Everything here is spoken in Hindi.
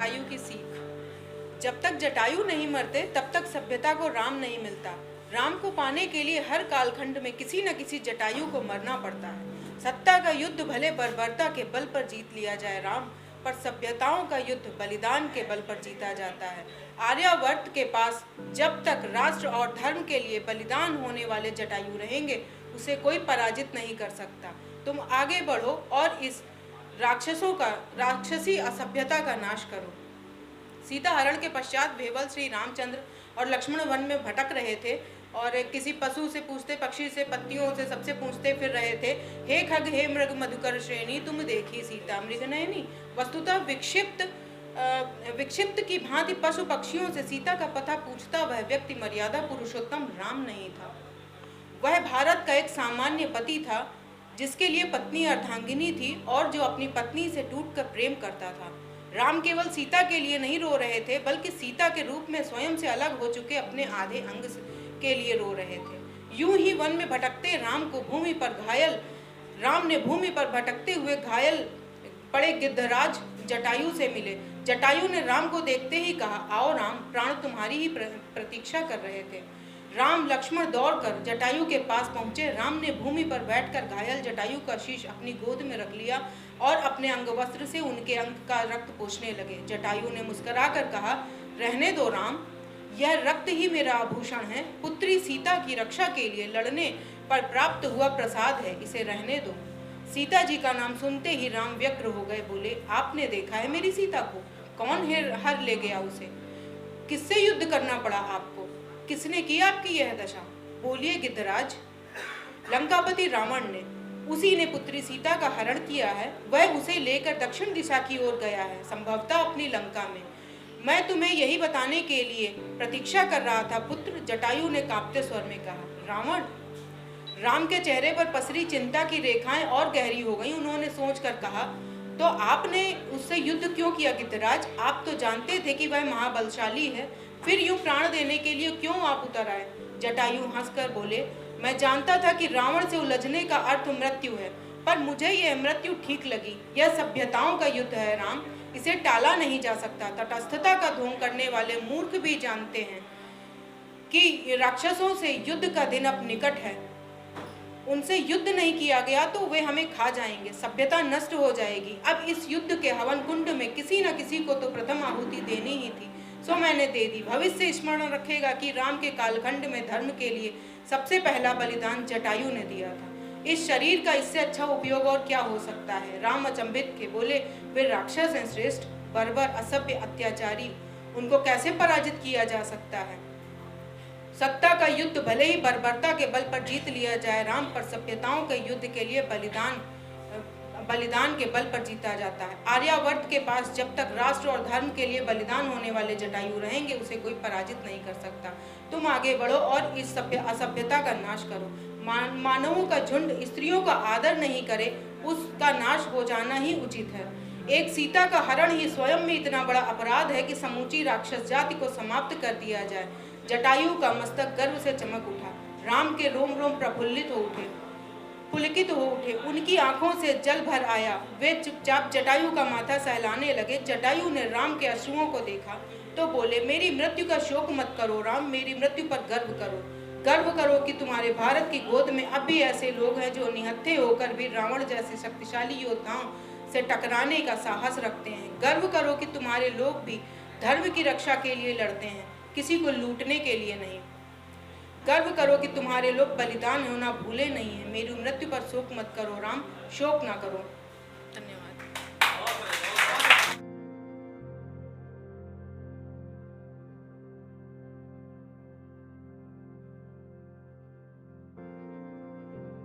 जटायु की सीख। जब तक जटायु नहीं मरते तब तक सभ्यता को राम नहीं मिलता। राम को पाने के लिए हर कालखंड में किसी न किसी जटायु को मरना पड़ता है। सत्ता का युद्ध भले बर्बरता के बल पर जीत लिया जाए राम, पर सभ्यताओं का युद्ध बलिदान के बल पर जीता जाता है। आर्यावर्त के पास जब तक राष्ट्र और धर्म के लिए बलिदान होने वाले जटायु रहेंगे, उसे कोई पराजित नहीं कर सकता। तुम आगे बढ़ो और इस राक्षसी असभ्यता का नाश करो। सीता हरण के पश्चात भेवल श्री रामचंद्र और लक्ष्मण वन में भटक रहे थे और किसी पशु से पूछते, पक्षी से, पत्तियों से, सबसे पूछते फिर रहे थे, हे खग हे मृग मधुकर श्रेणी, तुम देखी सीता मृग नयनी। वस्तुतः विक्षिप्त की भांति पशु पक्षियों से सीता का पता पूछता वह व्यक्ति मर्यादा पुरुषोत्तम राम नहीं था। वह भारत का एक सामान्य पति था, जिसके लिए पत्नी अर्धांगिनी थी और जो अपनी पत्नी से टूटकर प्रेम करता था। राम केवल सीता के लिए नहीं रो रहे थे, बल्कि सीता के रूप में स्वयं से अलग हो चुके अपने आधे अंग के लिए रो रहे थे। यूं ही वन में भटकते राम ने भूमि पर भटकते हुए घायल पड़े गिद्धराज जटायु से मिले। जटायु ने राम को देखते ही कहा, आओ राम, प्राण तुम्हारी ही प्रतीक्षा कर रहे थे। राम लक्ष्मण दौड़कर जटायु के पास पहुंचे। राम ने भूमि पर बैठकर घायल जटायु का शीश अपनी गोद में रख लिया और अपने अंगवस्त्र से उनके अंग का रक्त पोंछने लगे। जटायु ने मुस्कुराकर कहा, रहने दो राम, यह रक्त ही मेरा आभूषण है। पुत्री सीता की रक्षा के लिए लड़ने पर प्राप्त हुआ प्रसाद है, इसे रहने दो। सीता जी का नाम सुनते ही राम व्यग्र हो गए, बोले, आपने देखा है मेरी सीता को? कौन हर ले गया उसे? किससे युद्ध करना पड़ा आपको? किसने की आपकी यह दशा? बोलिए गिद्धराज। लंकापति रावण ने, उसी ने पुत्री सीता का हरण किया है। वह उसे लेकर दक्षिण दिशा की ओर गया है, संभवतः अपनी लंका में। मैं तुम्हें यही बताने के लिए प्रतीक्षा कर रहा था पुत्र, जटायु ने कांपते स्वर में कहा। रावण? राम के चेहरे पर पसरी चिंता की रेखाएं और गहरी हो गईं। उन्होंने सोचकर कहा, तो आपने उससे युद्ध क्यों किया गिद्धराज? आप तो जानते थे कि वह महाबलशाली है, फिर यूं प्राण देने के लिए क्यों आप उतर आए? जटायु हंसकर बोले, मैं जानता था कि रावण से उलझने का अर्थ मृत्यु है, पर मुझे यह मृत्यु ठीक लगी। यह सभ्यताओं का युद्ध है राम, इसे टाला नहीं जा सकता। तटस्थता का ढोंग करने वाले मूर्ख भी जानते हैं कि राक्षसों से युद्ध का दिन अब निकट है। उनसे युद्ध नहीं किया गया तो वे हमें खा जाएंगे, सभ्यता नष्ट हो जाएगी। अब इस युद्ध के हवन कुंड में किसी न किसी को तो प्रथम आहुति देनी ही थी, सो मैंने दे दी। भविष्य स्मरण रखेगा कि राम के कालखंड में धर्म के लिए सबसे पहला बलिदान जटायु ने दिया था। इस शरीर का इससे अच्छा उपयोग और क्या हो सकता है? राम अचंभित थे, बोले, वे राक्षस हैं श्रेष्ठ, बर्बर, असभ्य, अत्याचारी, उनको कैसे पराजित किया जा सकता है? सत्ता का युद्ध भले ही बर्बरता के बल पर जीत लिया जाए राम, पर सभ्यताओं के युद्ध के लिए बलिदान के बल पर जीता जाता है। आर्यावर्त के पास जब तक राष्ट्र और धर्म के लिए बलिदान होने वाले जटायु रहेंगे, उसे कोई पराजित नहीं कर सकता। तुम आगे बढ़ो और इस असभ्यता का नाश करो। मानवों का झुंड स्त्रियों का आदर नहीं करे, उसका नाश हो जाना ही उचित है। एक सीता का हरण ही स्वयं में इतना बड़ा अपराध है कि समूची राक्षस जाति को समाप्त कर दिया जाए। जटायु का मस्तक गर्व से चमक उठा। राम के रोम रोम प्रफुल्लित हो उठे, पुलकित हो उठे, उनकी आंखों से जल भर आया। वे चुपचाप जटायु का माथा सहलाने लगे। जटायु ने राम के अश्रुओं को देखा तो बोले, मेरी मृत्यु का शोक मत करो राम, मेरी मृत्यु पर गर्व करो। गर्व करो कि तुम्हारे भारत की गोद में अब भी ऐसे लोग हैं जो निहत्थे होकर भी रावण जैसे शक्तिशाली योद्धाओं से टकराने का साहस रखते हैं। गर्व करो कि तुम्हारे लोग भी धर्म की रक्षा के लिए लड़ते हैं, किसी को लूटने के लिए नहीं। गर्व करो कि तुम्हारे लोग बलिदान होना भूले नहीं है। मेरी मृत्यु पर शोक मत करो राम, शोक ना करो। धन्यवाद।